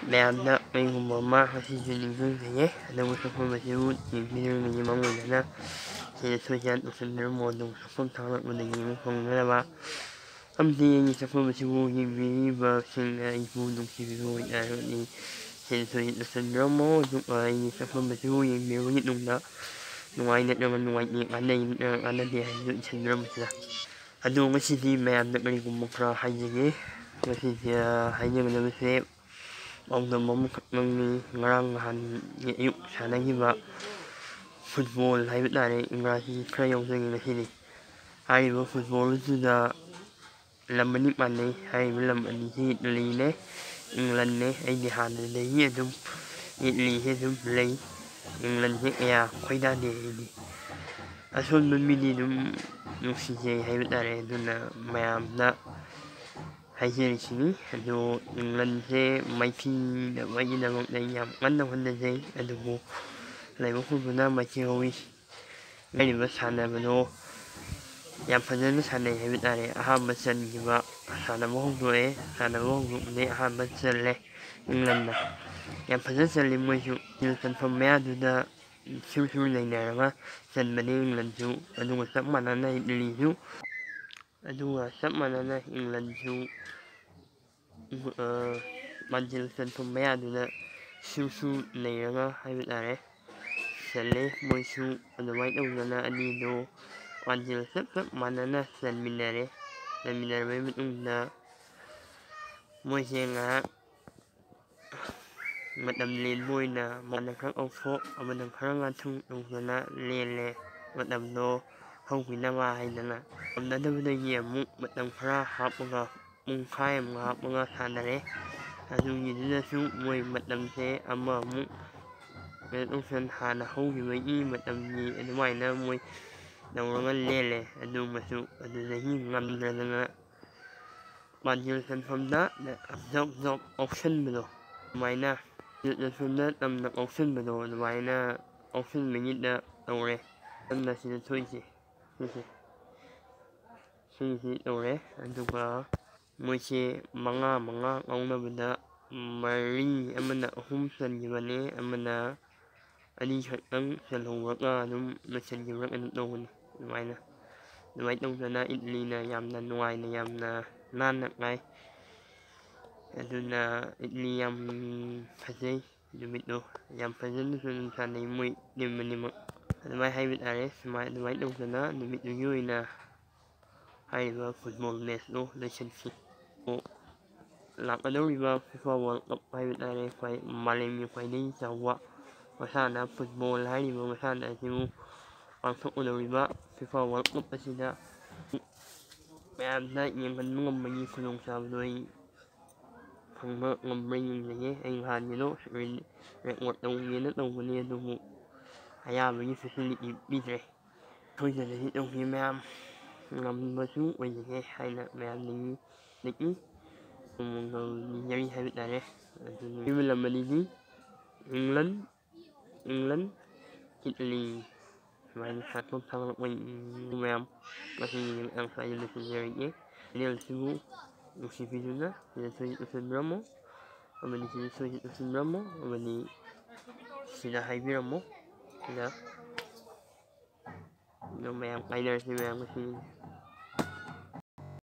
ꯃꯌꯥꯝꯅ ꯀꯩꯒꯨꯝꯕ ꯑꯃ ꯉꯁꯤꯁꯨ ꯅꯤꯡꯁꯤꯡꯖꯉꯦ ꯑꯗꯨꯕꯨ ꯁꯛꯐꯝ ꯑꯁꯤꯕꯨ ꯌꯦꯡꯕꯤꯗꯨꯅꯒꯤ ꯃꯥꯡꯑꯣꯏꯗꯅ ꯁꯤꯗ ꯁꯣꯏꯗꯅ ꯎꯁꯟꯕꯤꯔꯝꯃꯣ ꯑꯗꯨꯒ ꯁꯛꯐꯝ ꯊꯥꯒꯠꯄꯗꯒꯤ ꯑꯃꯨꯛ ꯐꯪꯅꯅꯕ ꯑꯃꯗꯤ ꯑꯩꯒꯤ ꯁꯛꯐꯝ ꯑꯁꯤꯕꯨ ꯌꯦꯡꯕꯤꯔꯤꯕꯁꯤꯡꯅ ꯑꯩꯕꯨ ꯅꯨꯡꯁꯤꯕꯤꯕ ꯑꯣꯏꯇꯥꯔꯒꯗꯤ ꯁꯤꯗ ꯁꯣꯏꯗꯅ ꯎꯁꯟꯕꯤꯔꯝꯃꯣ ꯑꯗꯨꯒ ꯑꯩꯒꯤ ꯁꯛꯐꯝ ꯑꯁꯤꯕꯨ ꯌꯦꯡꯕꯤꯔꯕꯒꯤ ꯇꯨꯡꯗ ꯅꯨꯡꯉꯥꯏ ꯅꯠꯇ꯭ꯔꯒ ꯅꯨꯡꯉꯥꯏꯇꯦ ꯀꯥꯟꯅꯩ ꯅꯠꯇ꯭ꯔꯒ ꯀꯥꯟꯅꯗꯦ ꯍꯥꯏꯕꯗꯨ ꯏꯁꯟꯕꯤꯔꯝꯕꯁꯤꯗ ꯑꯗꯣ ꯉꯁꯤꯗꯤ ꯃꯌꯥꯝꯗ ꯀꯔꯤꯒꯨꯝꯕ ꯈꯔ ꯍꯥꯏꯖꯒꯦ ꯉꯁꯤꯁꯦ ꯍꯥꯏꯖꯒꯗꯕꯁꯦ ꯄꯥꯎꯗꯝ ꯑꯃꯈꯛꯇꯪꯅꯤ ꯉꯔꯥꯡ ꯅꯍꯥꯟꯒꯤ ꯑꯌꯨꯛ ꯁꯥꯟꯅꯈꯤꯕ ꯐꯨꯠꯕꯣꯜ ꯍꯥꯏꯕ ꯇꯥꯔꯦ ꯏꯪꯒ꯭ꯔꯥꯖꯤ ꯈꯔ ꯌꯥꯎꯖꯒꯦ ꯉꯁꯤꯗꯤ ꯍꯥꯏꯔꯤꯕ ꯐꯨꯠꯕꯣꯜ ꯑꯗꯨꯗ ꯂꯝ ꯑꯅꯤ ꯃꯥꯟꯅꯩ ꯍꯥꯏꯔꯤꯕ ꯂꯝ ꯑꯅꯤꯁꯤ ꯏꯇꯂꯤꯅꯦ ꯏꯪꯂꯟꯅꯦ ꯑꯩꯗꯤ ꯍꯥꯟꯅꯗꯒꯤ ꯑꯗꯨꯝ ꯏꯇꯂꯤꯁꯦ ꯑꯗꯨꯝ ꯂꯩ ꯏꯪꯂꯟꯁꯦ ꯀꯌꯥ ꯈꯣꯏꯗꯥꯗꯦ ꯑꯩꯗꯤ ꯑꯁꯣꯟꯕ ꯃꯤꯗꯤ ꯑꯗꯨꯝ ꯅꯨꯡꯁꯤꯖꯩ ꯍꯥꯏꯕ ꯇꯥꯔꯦ ꯑꯗꯨꯅ ꯃꯌꯥꯝꯅ ꯍꯥꯏꯖꯔꯤꯁꯤꯅꯤ ꯑꯗꯣ ꯏꯪꯂꯟꯁꯦ ꯃꯥꯏꯊꯤꯅꯕꯒꯤꯗꯃꯛꯇ ꯌꯥꯝ ꯀꯟꯅ ꯍꯣꯠꯅꯖꯩ ꯑꯗꯨꯕꯨ ꯂꯥꯏꯕꯛ ꯃꯥꯏꯊꯤꯍꯧꯋꯤ ꯍꯥꯏꯔꯤꯕ ꯁꯥꯟꯅꯕꯗꯣ ꯌꯥꯝ ꯐꯖꯅ ꯁꯥꯟꯅꯩ ꯍꯥꯏꯕ ꯇꯥꯔꯦ ꯑꯍꯥꯟꯕ ꯆꯟꯈꯤꯕ ꯁꯥꯟꯅꯕ ꯍꯧꯗꯣꯛꯑꯦ ꯁꯥꯟꯅꯕ ꯍꯧꯗꯣꯛꯄꯗꯒꯤ ꯑꯍꯥꯟꯕ ꯆꯜꯂꯦ ꯏꯪꯂꯟꯅ ꯌꯥꯝ ꯐꯖꯅ ꯆꯜꯂꯤ ꯃꯣꯏꯁꯨ ꯆꯟꯐꯝ ꯃꯌꯥꯗꯨꯗ ꯁꯨ ꯅꯩꯅꯔꯒ ꯆꯟꯕꯅꯤ ꯏꯪꯂꯟꯁꯨ ꯑꯗꯨꯒ ꯆꯞ ꯃꯥꯟꯅꯅ ꯏꯇꯂꯤꯁꯨ ꯑꯗꯨꯒ ꯆꯞ ꯃꯥꯟꯅꯅ ꯏꯪꯂꯟꯁꯨ ꯃꯥꯟꯖꯤꯜ ꯆꯟꯐꯝ ꯃꯌꯥꯗꯨꯗ ꯁꯨ ꯅꯩꯔꯒ ꯍꯥꯏꯕ ꯇꯥꯔꯦ ꯆꯜꯂꯦ ꯃꯣꯏꯁꯨ ꯑꯗꯨꯃꯥꯏꯅ ꯇꯧꯗꯅ ꯑꯅꯤꯗꯣ ꯃꯥꯟꯖꯤꯜ ꯆꯞ ꯃꯥꯟꯅꯅ ꯆꯟꯃꯤꯟꯅꯔꯕꯒꯤ ꯃꯇꯨꯡꯗ ꯃꯣꯏꯁꯦ ꯉꯥꯏꯍꯥꯛ ꯃꯇꯝ ꯂꯦꯟꯕ ꯑꯣꯏꯅ ꯑꯃꯅ ꯈꯔ ꯀꯥꯎꯊꯣꯛ ꯑꯃꯅ ꯈꯔ ꯉꯥꯊꯨꯡ ꯇꯧꯗꯅ ꯂꯦꯜꯂꯦ ꯃꯇꯝꯗꯣ ꯍꯧꯈꯤꯅꯕ ꯍꯥꯏꯗꯅ ꯉꯝꯅꯗꯕꯗꯒꯤ ꯑꯃꯨꯛ ꯃꯇꯝ ꯈꯔ ꯍꯥꯞꯄꯒ ꯄꯨꯡꯈꯥꯏ ꯑꯃ ꯍꯥꯞꯄꯒ ꯁꯥꯟꯅꯔꯦ ꯑꯗꯨꯒꯤꯗꯨꯗꯁꯨ ꯃꯣꯏ ꯃꯇꯝꯁꯦ ꯑꯃꯃꯨꯛ ꯇꯧꯁꯟ ꯍꯥꯟꯅ ꯍꯧꯈꯤꯕꯒꯤ ꯃꯇꯝꯒꯤ ꯑꯗꯨꯃꯥꯏꯅ ꯃꯣꯏ ꯇꯧꯔꯒ ꯂꯦꯜꯂꯦ ꯑꯗꯨꯃꯁꯨ ꯑꯗꯨꯗꯒꯤ ꯉꯝꯗꯗꯅ ꯃꯥꯟꯖꯤꯜ ꯆꯟꯐꯝꯗ ꯖꯣꯛ ꯀꯥꯎꯁꯟꯕꯗꯣ ꯑꯗꯨꯃꯥꯏꯅ ꯁꯣꯝꯗ ꯇꯝꯅ ꯀꯥꯎꯁꯟꯕꯗꯣ ꯑꯗꯨꯃꯥꯏꯅ ꯀꯥꯎꯁꯟꯕꯒꯤꯗ ꯇꯧꯔꯦ ꯇꯝꯅ ꯁꯤꯗ ꯊꯣꯛꯏꯁꯦ ꯁꯤꯁꯤ ꯇꯧꯔꯦ ꯑꯗꯨꯒ ꯃꯣꯏꯁꯦ ꯃꯉꯥ ꯉꯥꯎꯅꯕꯗ ꯃꯔꯤ ꯑꯃꯅ ꯑꯍꯨꯝ ꯆꯟꯈꯤꯕꯅꯦ ꯑꯃꯅ ꯑꯅꯤꯈꯛꯇꯪ ꯆꯜꯍꯧꯔꯒ ꯑꯗꯨꯝ ꯂꯣꯏꯁꯤꯟꯈꯤꯕ꯭ꯔꯥ ꯀꯩꯅꯣ ꯇꯧꯕꯅꯤ ꯑꯗꯨꯃꯥꯏꯅ ꯇꯧꯗꯅ ꯏꯇꯂꯤꯅ ꯌꯥꯝꯅ ꯅꯨꯡꯉꯥꯏꯅ ꯌꯥꯝꯅ ꯅꯥꯟꯅ ꯉꯥꯏ ꯑꯗꯨꯅ ꯏꯇꯂꯤ ꯌꯥꯝ ꯐꯖꯩ ꯅꯨꯃꯤꯠꯇꯣ ꯌꯥꯝ ꯐꯖꯅꯁꯨ ꯑꯗꯨꯝ ꯁꯥꯟꯅꯩ ꯃꯣꯏ ꯇꯤꯝ ꯑꯅꯤꯃꯛ ꯑꯗꯨꯃꯥꯏꯅ ꯍꯥꯏꯕ ꯇꯥꯔꯦ ꯑꯗꯨꯃꯥꯏꯅ ꯇꯧꯗꯅ ꯅꯨꯃꯤꯠꯇꯨꯒꯤ ꯑꯣꯏꯅ ꯍꯥꯏꯔꯤꯕ ꯐꯨꯠꯕꯣꯜ ꯃꯦꯠꯆꯇꯣ ꯂꯣꯏꯁꯤꯟꯈꯤ ꯂꯥꯛꯀꯗꯧꯔꯤꯕ ꯐꯤꯐꯥ ꯋꯥꯔꯜ ꯀꯞ ꯍꯥꯏꯕ ꯇꯥꯔꯦ ꯃꯥꯂꯦꯝꯒꯤ ꯈ꯭ꯋꯥꯏꯗꯒꯤ ꯆꯥꯎꯕ ꯃꯁꯥꯟꯅ ꯐꯨꯠꯕꯣꯜ ꯍꯥꯏꯔꯤꯕ ꯃꯁꯥꯟꯅ ꯑꯁꯤꯕꯨ ꯄꯥꯡꯊꯣꯛꯀꯗꯧꯔꯤꯕ ꯐꯤꯐꯥ ꯋꯥꯔꯜ ꯀꯞ ꯑꯁꯤꯗ ꯃꯌꯥꯝꯅ ꯌꯦꯡꯍꯟꯕ ꯉꯝꯕꯒꯤ ꯈꯨꯗꯣꯡꯆꯥꯕꯗꯣ ꯑꯩ ꯐꯪꯕ ꯉꯝꯕ꯭ꯔꯥ ꯌꯦꯡꯖꯒꯦ ꯑꯩ ꯅꯍꯥꯟꯒꯤꯗꯣ ꯔꯦꯀꯣꯔꯠ ꯇꯧꯒꯦꯅ ꯇꯧꯕꯅꯤ ꯑꯗꯨꯕꯨ ꯑꯌꯥꯕꯒꯤ ꯐꯦꯁꯤꯂꯤꯇꯤ ꯄꯤꯗ꯭ꯔꯦ ꯁꯣꯏꯗꯅꯗꯤ ꯇꯧꯈꯤ ꯃꯌꯥꯝ ꯉꯝꯕꯁꯨ ꯑꯣꯏꯖꯒꯦ ꯍꯥꯏꯅ ꯃꯌꯥꯝꯗꯒꯤ ꯅꯤꯖꯔꯤ ꯍꯥꯏꯕ ꯇꯥꯔꯦ ꯑꯗꯨꯅ ꯂꯝ ꯑꯅꯤꯗꯤ ꯏꯪꯂꯟ ꯏꯇꯂꯤ ꯁꯨꯃꯥꯏꯅ ꯁꯥꯊꯣꯛ ꯊꯥꯒꯠꯂꯛꯄ ꯃꯌꯥꯝ ꯃꯁꯤꯒꯤ ꯃꯇꯥꯡ ꯁ꯭ꯋꯥꯏꯗ ꯂꯣꯏꯁꯤꯟꯖꯔꯒꯦ ꯆꯦꯅꯦꯜꯁꯤꯕꯨ ꯅꯨꯡꯁꯤꯕꯤꯗꯨꯅ ꯁꯤꯗ ꯁꯣꯏꯗꯅ ꯎꯠꯁꯟꯕꯤꯔꯝꯃꯣ ꯑꯃꯗꯤ ꯁꯤꯗ ꯁꯣꯏꯗꯅ ꯎꯠꯁꯟꯕꯤꯔꯝꯃꯣ ꯑꯃꯗꯤ ꯁꯤꯗ ꯍꯥꯏꯕꯤꯔꯝꯃꯣ ꯁꯤꯗ ꯑꯗꯨꯝ ꯃꯌꯥꯝ ꯀꯥꯏꯅꯔꯁꯤ ꯃꯌꯥꯝ ꯉꯁꯤ